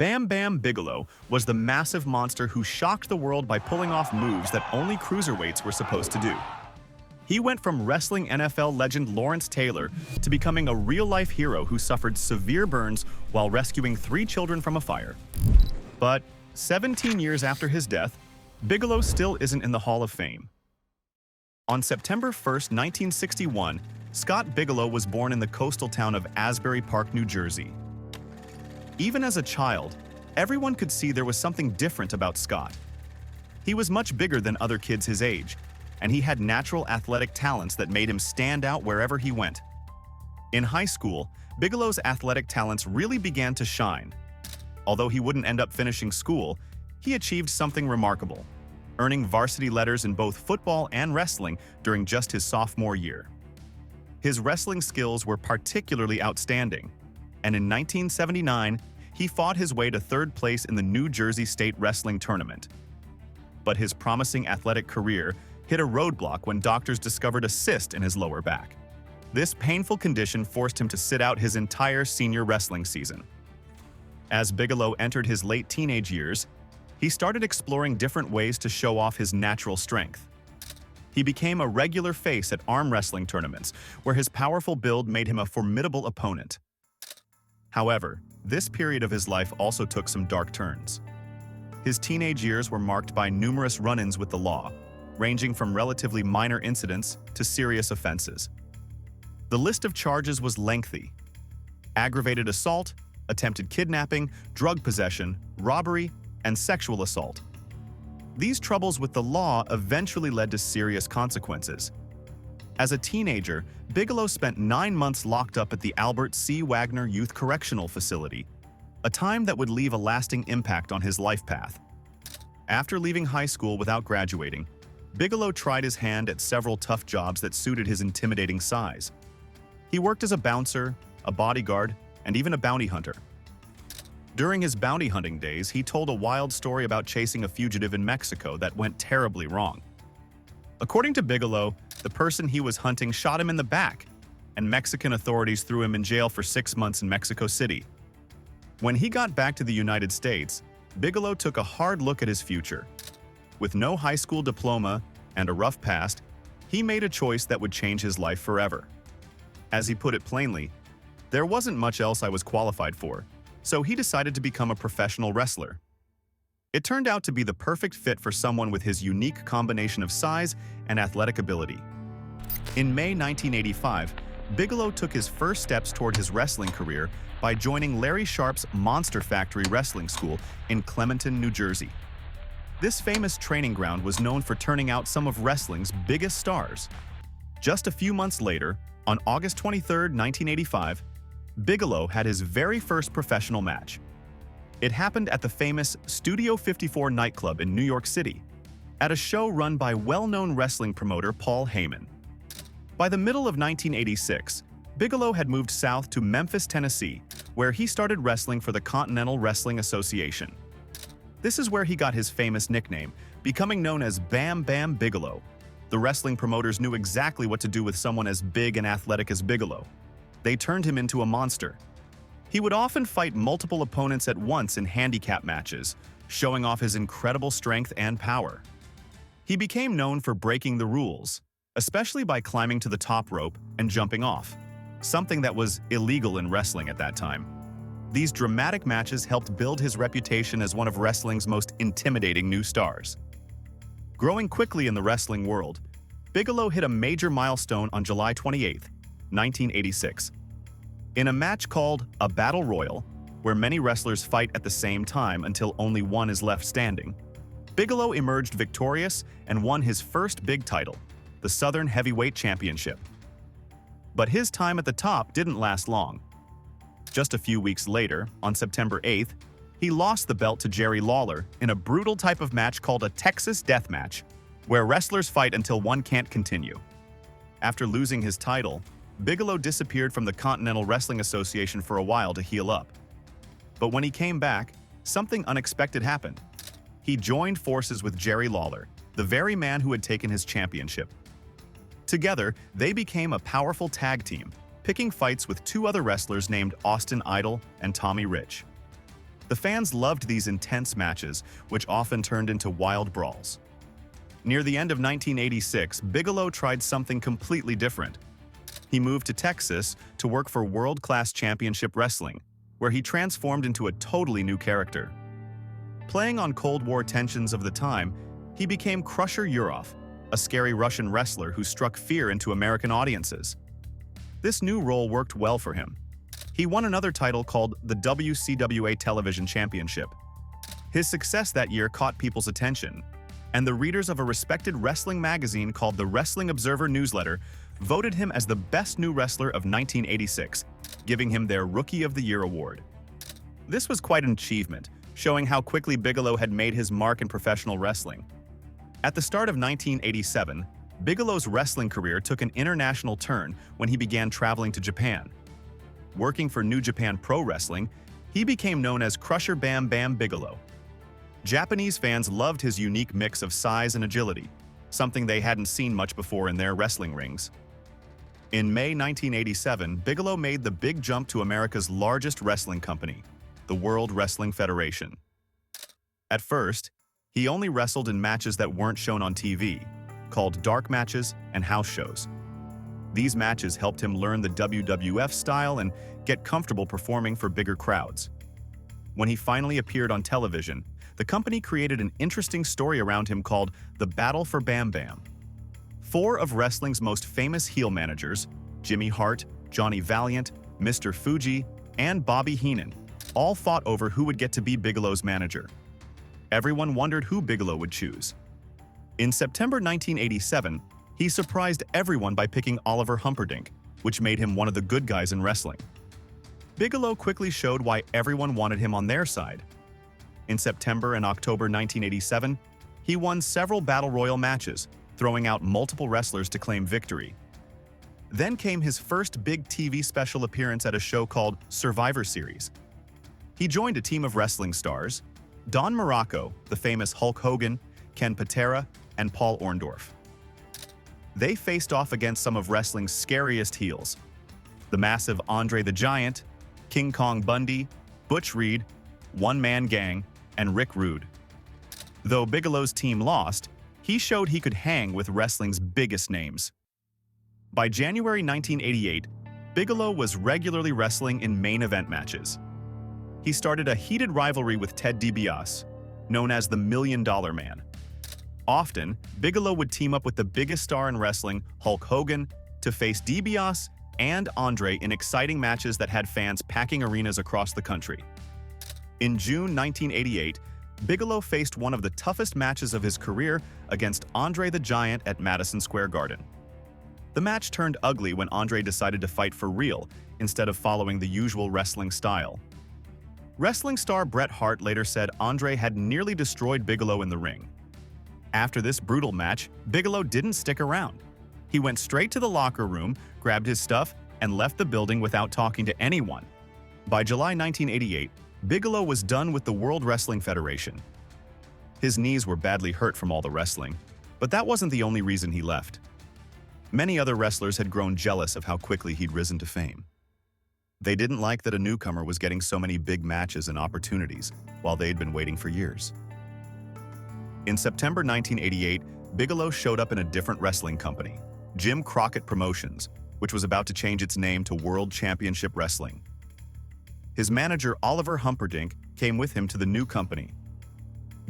Bam Bigelow was the massive monster who shocked the world by pulling off moves that only cruiserweights were supposed to do. He went from wrestling NFL legend Lawrence Taylor to becoming a real-life hero who suffered severe burns while rescuing 3 children from a fire. But 17 years after his death, Bigelow still isn't in the Hall of Fame. On September 1, 1961, Scott Bigelow was born in the coastal town of Asbury Park, New Jersey. Even as a child, everyone could see there was something different about Scott. He was much bigger than other kids his age, and he had natural athletic talents that made him stand out wherever he went. In high school, Bigelow's athletic talents really began to shine. Although he wouldn't end up finishing school, he achieved something remarkable, earning varsity letters in both football and wrestling during just his sophomore year. His wrestling skills were particularly outstanding, and in 1979, he fought his way to 3rd place in the New Jersey State Wrestling Tournament. But his promising athletic career hit a roadblock when doctors discovered a cyst in his lower back. This painful condition forced him to sit out his entire senior wrestling season. As Bigelow entered his late teenage years, he started exploring different ways to show off his natural strength. He became a regular face at arm wrestling tournaments, where his powerful build made him a formidable opponent. However, this period of his life also took some dark turns. His teenage years were marked by numerous run-ins with the law, ranging from relatively minor incidents to serious offenses. The list of charges was lengthy: aggravated assault, attempted kidnapping, drug possession, robbery, and sexual assault. These troubles with the law eventually led to serious consequences. As a teenager, Bigelow spent 9 months locked up at the Albert C. Wagner Youth Correctional Facility, a time that would leave a lasting impact on his life path. After leaving high school without graduating, Bigelow tried his hand at several tough jobs that suited his intimidating size. He worked as a bouncer, a bodyguard, and even a bounty hunter. During his bounty hunting days, he told a wild story about chasing a fugitive in Mexico that went terribly wrong. According to Bigelow, the person he was hunting shot him in the back, and Mexican authorities threw him in jail for 6 months in Mexico City. When he got back to the United States, Bigelow took a hard look at his future. With no high school diploma and a rough past, he made a choice that would change his life forever. As he put it plainly, "There wasn't much else I was qualified for, so he decided to become a professional wrestler." It turned out to be the perfect fit for someone with his unique combination of size and athletic ability. In May 1985, Bigelow took his first steps toward his wrestling career by joining Larry Sharp's Monster Factory Wrestling School in Clementon, New Jersey. This famous training ground was known for turning out some of wrestling's biggest stars. Just a few months later, on August 23, 1985, Bigelow had his very first professional match. It happened at the famous Studio 54 nightclub in New York City, at a show run by well-known wrestling promoter Paul Heyman. By the middle of 1986, Bigelow had moved south to Memphis, Tennessee, where he started wrestling for the Continental Wrestling Association. This is where he got his famous nickname, becoming known as Bam Bigelow. The wrestling promoters knew exactly what to do with someone as big and athletic as Bigelow. They turned him into a monster. He would often fight multiple opponents at once in handicap matches, showing off his incredible strength and power. He became known for breaking the rules, especially by climbing to the top rope and jumping off, something that was illegal in wrestling at that time. These dramatic matches helped build his reputation as one of wrestling's most intimidating new stars. Growing quickly in the wrestling world, Bigelow hit a major milestone on July 28, 1986. In a match called a Battle Royal, where many wrestlers fight at the same time until only one is left standing, Bigelow emerged victorious and won his first big title, the Southern Heavyweight Championship. But his time at the top didn't last long. Just a few weeks later, on September 8th, he lost the belt to Jerry Lawler in a brutal type of match called a Texas Death Match, where wrestlers fight until one can't continue. After losing his title, Bigelow disappeared from the Continental Wrestling Association for a while to heal up. But when he came back, something unexpected happened. He joined forces with Jerry Lawler, the very man who had taken his championship. Together, they became a powerful tag team, picking fights with 2 other wrestlers named Austin Idol and Tommy Rich. The fans loved these intense matches, which often turned into wild brawls. Near the end of 1986, Bigelow tried something completely different. He moved to Texas to work for World Class Championship Wrestling, where he transformed into a totally new character. Playing on Cold War tensions of the time, he became Crusher Yurov, a scary Russian wrestler who struck fear into American audiences. This new role worked well for him. He won another title called the WCWA Television Championship. His success that year caught people's attention, and the readers of a respected wrestling magazine called the Wrestling Observer Newsletter voted him as the best new wrestler of 1986, giving him their Rookie of the Year award. This was quite an achievement, showing how quickly Bigelow had made his mark in professional wrestling. At the start of 1987, Bigelow's wrestling career took an international turn when he began traveling to Japan. Working for New Japan Pro Wrestling, he became known as Crusher Bam Bigelow. Japanese fans loved his unique mix of size and agility, something they hadn't seen much before in their wrestling rings. In May 1987, Bigelow made the big jump to America's largest wrestling company, the World Wrestling Federation. At first, he only wrestled in matches that weren't shown on TV, called dark matches and house shows. These matches helped him learn the WWF style and get comfortable performing for bigger crowds. When he finally appeared on television, the company created an interesting story around him called The Battle for Bam Bam. 4 of wrestling's most famous heel managers, Jimmy Hart, Johnny Valiant, Mr. Fuji, and Bobby Heenan, all fought over who would get to be Bigelow's manager. Everyone wondered who Bigelow would choose. In September 1987, he surprised everyone by picking Oliver Humperdinck, which made him one of the good guys in wrestling. Bigelow quickly showed why everyone wanted him on their side. In September and October 1987, he won several Battle Royal matches, throwing out multiple wrestlers to claim victory. Then came his first big TV special appearance at a show called Survivor Series. He joined a team of wrestling stars: Don Muraco, the famous Hulk Hogan, Ken Patera, and Paul Orndorff. They faced off against some of wrestling's scariest heels: the massive Andre the Giant, King Kong Bundy, Butch Reed, One Man Gang, and Rick Rude. Though Bigelow's team lost, he showed he could hang with wrestling's biggest names. By January 1988, Bigelow was regularly wrestling in main event matches. He started a heated rivalry with Ted DiBiase, known as the $1 Million Man. Often, Bigelow would team up with the biggest star in wrestling, Hulk Hogan, to face DiBiase and Andre in exciting matches that had fans packing arenas across the country. In June 1988, Bigelow faced one of the toughest matches of his career against Andre the Giant at Madison Square Garden. The match turned ugly when Andre decided to fight for real instead of following the usual wrestling style. Wrestling star Bret Hart later said Andre had nearly destroyed Bigelow in the ring. After this brutal match, Bigelow didn't stick around. He went straight to the locker room, grabbed his stuff, and left the building without talking to anyone. By July 1988, Bigelow was done with the World Wrestling Federation. His knees were badly hurt from all the wrestling, but that wasn't the only reason he left. Many other wrestlers had grown jealous of how quickly he'd risen to fame. They didn't like that a newcomer was getting so many big matches and opportunities, while they'd been waiting for years. In September 1988, Bigelow showed up in a different wrestling company, Jim Crockett Promotions, which was about to change its name to World Championship Wrestling. His manager, Oliver Humperdinck, came with him to the new company.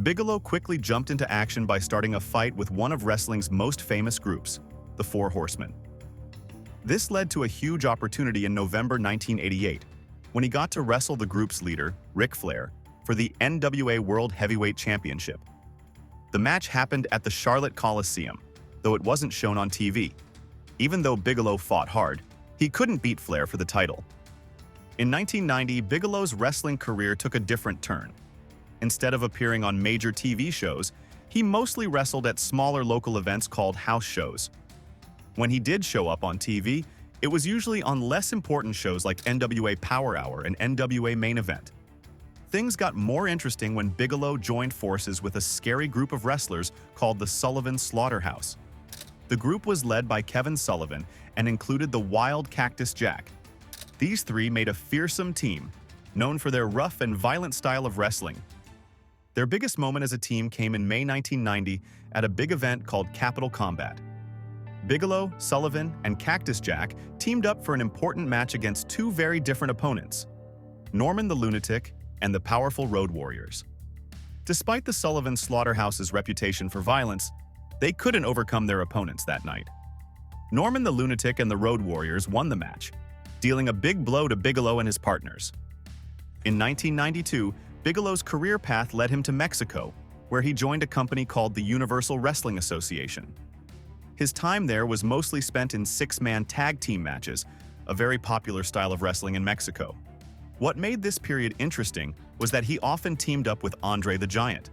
Bigelow quickly jumped into action by starting a fight with one of wrestling's most famous groups, the Four Horsemen. This led to a huge opportunity in November 1988, when he got to wrestle the group's leader, Ric Flair, for the NWA World Heavyweight Championship. The match happened at the Charlotte Coliseum, though it wasn't shown on TV. Even though Bigelow fought hard, he couldn't beat Flair for the title. In 1990, Bigelow's wrestling career took a different turn. Instead of appearing on major TV shows, he mostly wrestled at smaller local events called house shows. When he did show up on TV, it was usually on less important shows like NWA Power Hour and NWA Main Event. Things got more interesting when Bigelow joined forces with a scary group of wrestlers called the Sullivan Slaughterhouse. The group was led by Kevin Sullivan and included the Wild Cactus Jack. These three made a fearsome team, known for their rough and violent style of wrestling. Their biggest moment as a team came in May 1990 at a big event called Capital Combat. Bigelow, Sullivan, and Cactus Jack teamed up for an important match against two very different opponents, Norman the Lunatic and the powerful Road Warriors. Despite the Sullivan Slaughterhouse's reputation for violence, they couldn't overcome their opponents that night. Norman the Lunatic and the Road Warriors won the match, dealing a big blow to Bigelow and his partners. In 1992, Bigelow's career path led him to Mexico, where he joined a company called the Universal Wrestling Association. His time there was mostly spent in six-man tag team matches, a very popular style of wrestling in Mexico. What made this period interesting was that he often teamed up with Andre the Giant.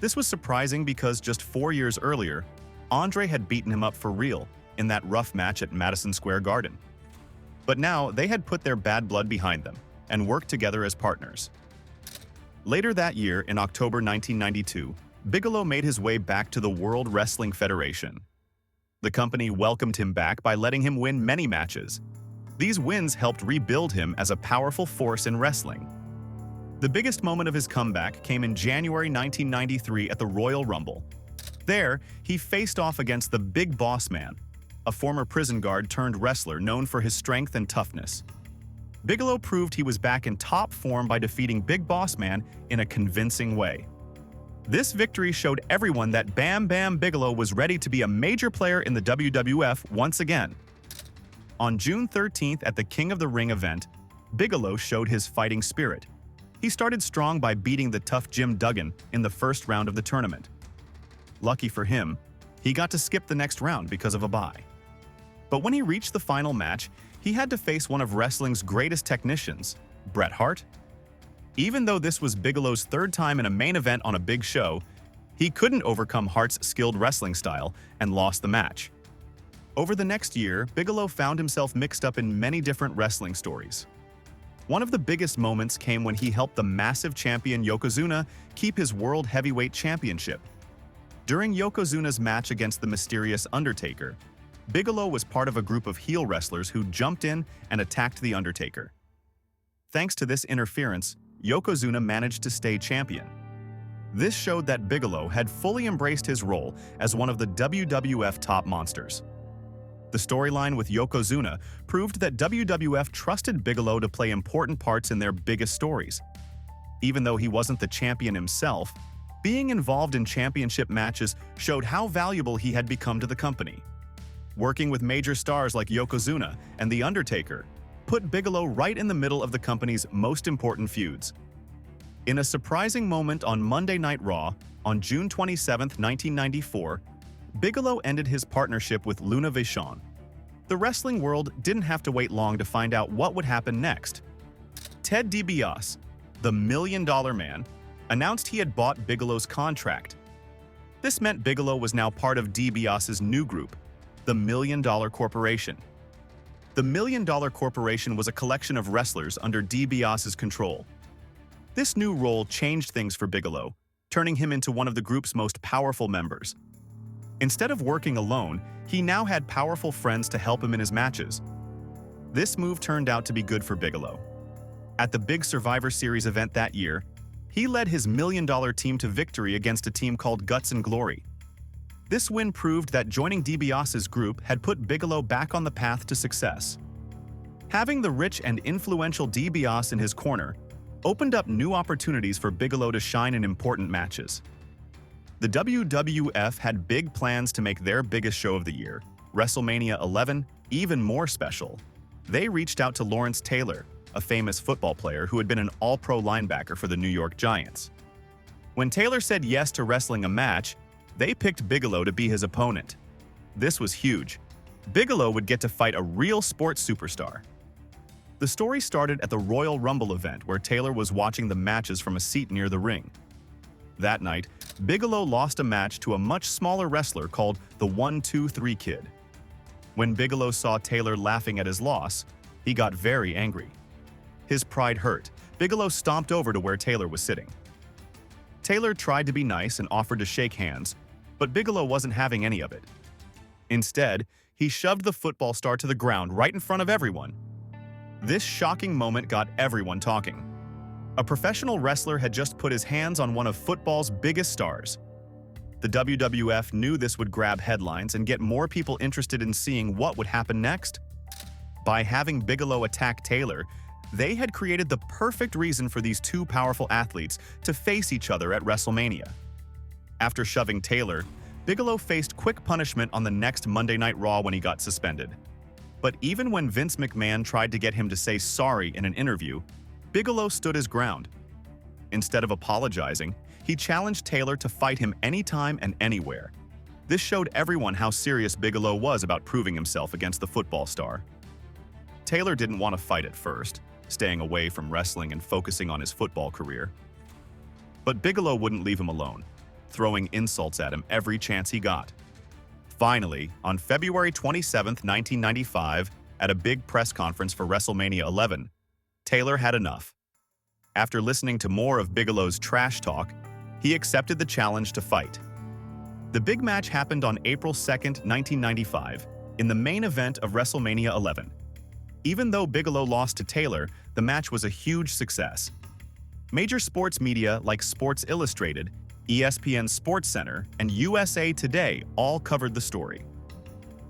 This was surprising because just 4 years earlier, Andre had beaten him up for real in that rough match at Madison Square Garden. But now they had put their bad blood behind them and worked together as partners. Later that year, in October 1992, Bigelow made his way back to the World Wrestling Federation. The company welcomed him back by letting him win many matches. These wins helped rebuild him as a powerful force in wrestling. The biggest moment of his comeback came in January 1993 at the Royal Rumble. There, he faced off against the Big Boss Man, a former prison guard turned wrestler known for his strength and toughness. Bigelow proved he was back in top form by defeating Big Boss Man in a convincing way. This victory showed everyone that Bam Bigelow was ready to be a major player in the WWF once again. On June 13th at the King of the Ring event, Bigelow showed his fighting spirit. He started strong by beating the tough Jim Duggan in the first round of the tournament. Lucky for him, he got to skip the next round because of a bye. But when he reached the final match, he had to face one of wrestling's greatest technicians, Bret Hart. Even though this was Bigelow's third time in a main event on a big show, he couldn't overcome Hart's skilled wrestling style and lost the match. Over the next year, Bigelow found himself mixed up in many different wrestling stories. One of the biggest moments came when he helped the massive champion Yokozuna keep his World Heavyweight Championship. During Yokozuna's match against the mysterious Undertaker, Bigelow was part of a group of heel wrestlers who jumped in and attacked the Undertaker. Thanks to this interference, Yokozuna managed to stay champion. This showed that Bigelow had fully embraced his role as one of the WWF top monsters. The storyline with Yokozuna proved that WWF trusted Bigelow to play important parts in their biggest stories. Even though he wasn't the champion himself, being involved in championship matches showed how valuable he had become to the company. Working with major stars like Yokozuna and The Undertaker put Bigelow right in the middle of the company's most important feuds. In a surprising moment on Monday Night Raw, on June 27, 1994, Bigelow ended his partnership with Luna Vachon. The wrestling world didn't have to wait long to find out what would happen next. Ted DiBiase, the $1 Million Man, announced he had bought Bigelow's contract. This meant Bigelow was now part of DiBiase's new group, the $1 Million Corporation. The $1 Million Corporation was a collection of wrestlers under DiBiase's control. This new role changed things for Bigelow, turning him into one of the group's most powerful members. Instead of working alone, he now had powerful friends to help him in his matches. This move turned out to be good for Bigelow. At the big Survivor Series event that year, he led his $1 Million team to victory against a team called Guts and Glory. This win proved that joining DiBiase's group had put Bigelow back on the path to success. Having the rich and influential DiBiase in his corner opened up new opportunities for Bigelow to shine in important matches. The WWF had big plans to make their biggest show of the year, WrestleMania 11, even more special. They reached out to Lawrence Taylor, a famous football player who had been an all-pro linebacker for the New York Giants. When Taylor said yes to wrestling a match, they picked Bigelow to be his opponent. This was huge. Bigelow would get to fight a real sports superstar. The story started at the Royal Rumble event where Taylor was watching the matches from a seat near the ring. That night, Bigelow lost a match to a much smaller wrestler called the 1-2-3 Kid. When Bigelow saw Taylor laughing at his loss, he got very angry. His pride hurt. Bigelow stomped over to where Taylor was sitting. Taylor tried to be nice and offered to shake hands, but Bigelow wasn't having any of it. Instead, he shoved the football star to the ground right in front of everyone. This shocking moment got everyone talking. A professional wrestler had just put his hands on one of football's biggest stars. The WWF knew this would grab headlines and get more people interested in seeing what would happen next. By having Bigelow attack Taylor, they had created the perfect reason for these two powerful athletes to face each other at WrestleMania. After shoving Taylor, Bigelow faced quick punishment on the next Monday Night Raw when he got suspended. But even when Vince McMahon tried to get him to say sorry in an interview, Bigelow stood his ground. Instead of apologizing, he challenged Taylor to fight him anytime and anywhere. This showed everyone how serious Bigelow was about proving himself against the football star. Taylor didn't want to fight at first, staying away from wrestling and focusing on his football career. But Bigelow wouldn't leave him alone, throwing insults at him every chance he got. Finally, on February 27, 1995, at a big press conference for WrestleMania 11, Taylor had enough. After listening to more of Bigelow's trash talk, he accepted the challenge to fight. The big match happened on April 2, 1995, in the main event of WrestleMania 11. Even though Bigelow lost to Taylor, the match was a huge success. Major sports media like Sports Illustrated, ESPN SportsCenter, and USA Today all covered the story.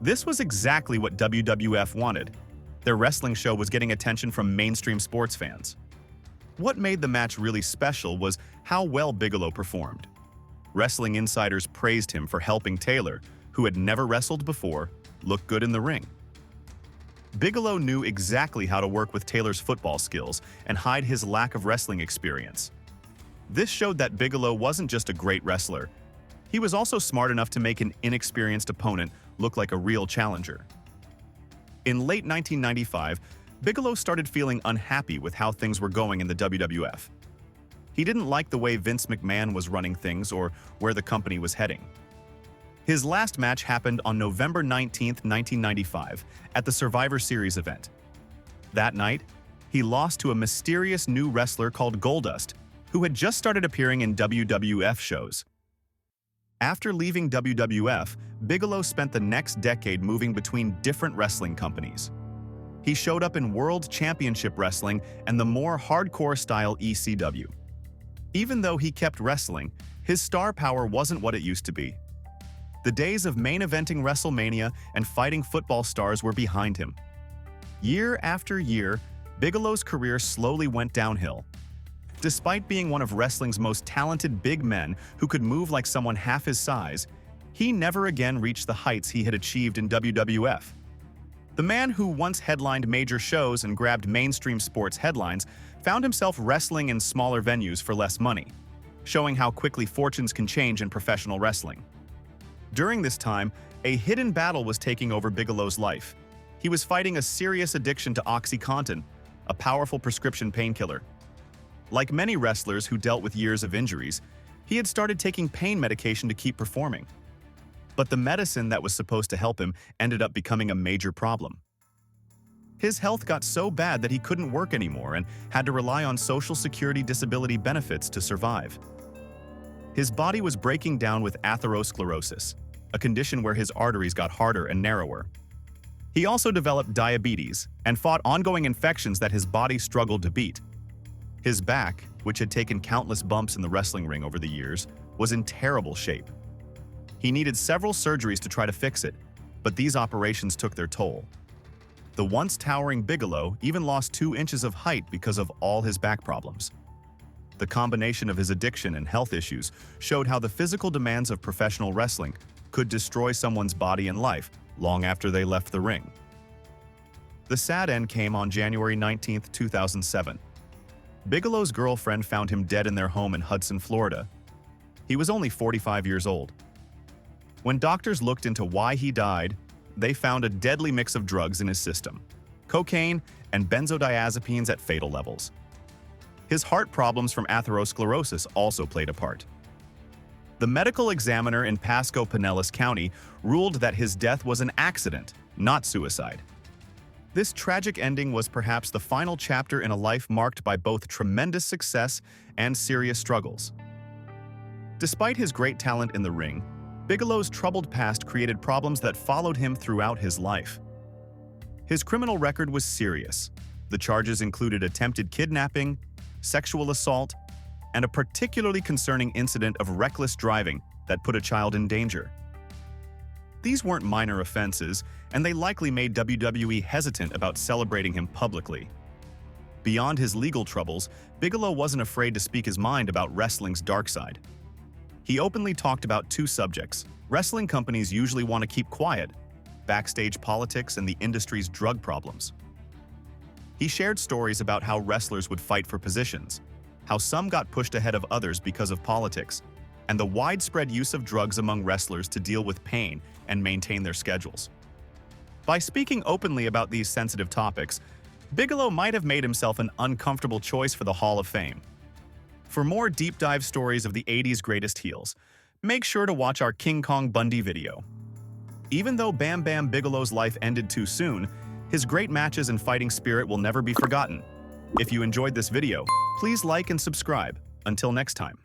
This was exactly what WWF wanted. Their wrestling show was getting attention from mainstream sports fans. What made the match really special was how well Bigelow performed. Wrestling insiders praised him for helping Taylor, who had never wrestled before, look good in the ring. Bigelow knew exactly how to work with Taylor's football skills and hide his lack of wrestling experience. This showed that Bigelow wasn't just a great wrestler. He was also smart enough to make an inexperienced opponent look like a real challenger. In late 1995, Bigelow started feeling unhappy with how things were going in the WWF. He didn't like the way Vince McMahon was running things or where the company was heading. His last match happened on November 19, 1995, at the Survivor Series event. That night, he lost to a mysterious new wrestler called Goldust, who had just started appearing in WWF shows. After leaving WWF, Bigelow spent the next decade moving between different wrestling companies. He showed up in World Championship Wrestling and the more hardcore-style ECW. Even though he kept wrestling, his star power wasn't what it used to be. The days of main eventing WrestleMania and fighting football stars were behind him. Year after year, Bigelow's career slowly went downhill. Despite being one of wrestling's most talented big men who could move like someone half his size, he never again reached the heights he had achieved in WWF. The man who once headlined major shows and grabbed mainstream sports headlines found himself wrestling in smaller venues for less money, showing how quickly fortunes can change in professional wrestling. During this time, a hidden battle was taking over Bigelow's life. He was fighting a serious addiction to OxyContin, a powerful prescription painkiller. Like many wrestlers who dealt with years of injuries, he had started taking pain medication to keep performing. But the medicine that was supposed to help him ended up becoming a major problem. His health got so bad that he couldn't work anymore and had to rely on Social Security disability benefits to survive. His body was breaking down with atherosclerosis, a condition where his arteries got harder and narrower. He also developed diabetes and fought ongoing infections that his body struggled to beat. His back, which had taken countless bumps in the wrestling ring over the years, was in terrible shape. He needed several surgeries to try to fix it, but these operations took their toll. The once towering Bigelow even lost 2 inches of height because of all his back problems. The combination of his addiction and health issues showed how the physical demands of professional wrestling could destroy someone's body and life long after they left the ring. The sad end came on January 19, 2007. Bigelow's girlfriend found him dead in their home in Hudson, Florida. He was only 45 years old. When doctors looked into why he died, they found a deadly mix of drugs in his system, cocaine and benzodiazepines at fatal levels. His heart problems from atherosclerosis also played a part. The medical examiner in Pasco Pinellas County ruled that his death was an accident, not suicide. This tragic ending was perhaps the final chapter in a life marked by both tremendous success and serious struggles. Despite his great talent in the ring, Bigelow's troubled past created problems that followed him throughout his life. His criminal record was serious. The charges included attempted kidnapping, sexual assault, and a particularly concerning incident of reckless driving that put a child in danger. These weren't minor offenses, and they likely made WWE hesitant about celebrating him publicly. Beyond his legal troubles, Bigelow wasn't afraid to speak his mind about wrestling's dark side. He openly talked about two subjects wrestling companies usually want to keep quiet: backstage politics and the industry's drug problems. He shared stories about how wrestlers would fight for positions, how some got pushed ahead of others because of politics, and the widespread use of drugs among wrestlers to deal with pain and maintain their schedules. By speaking openly about these sensitive topics, Bigelow might have made himself an uncomfortable choice for the Hall of Fame. For more deep dive stories of the 80s greatest heels, make sure to watch our King Kong Bundy video. Even though Bam Bigelow's life ended too soon, his great matches and fighting spirit will never be forgotten. If you enjoyed this video, please like and subscribe. Until next time.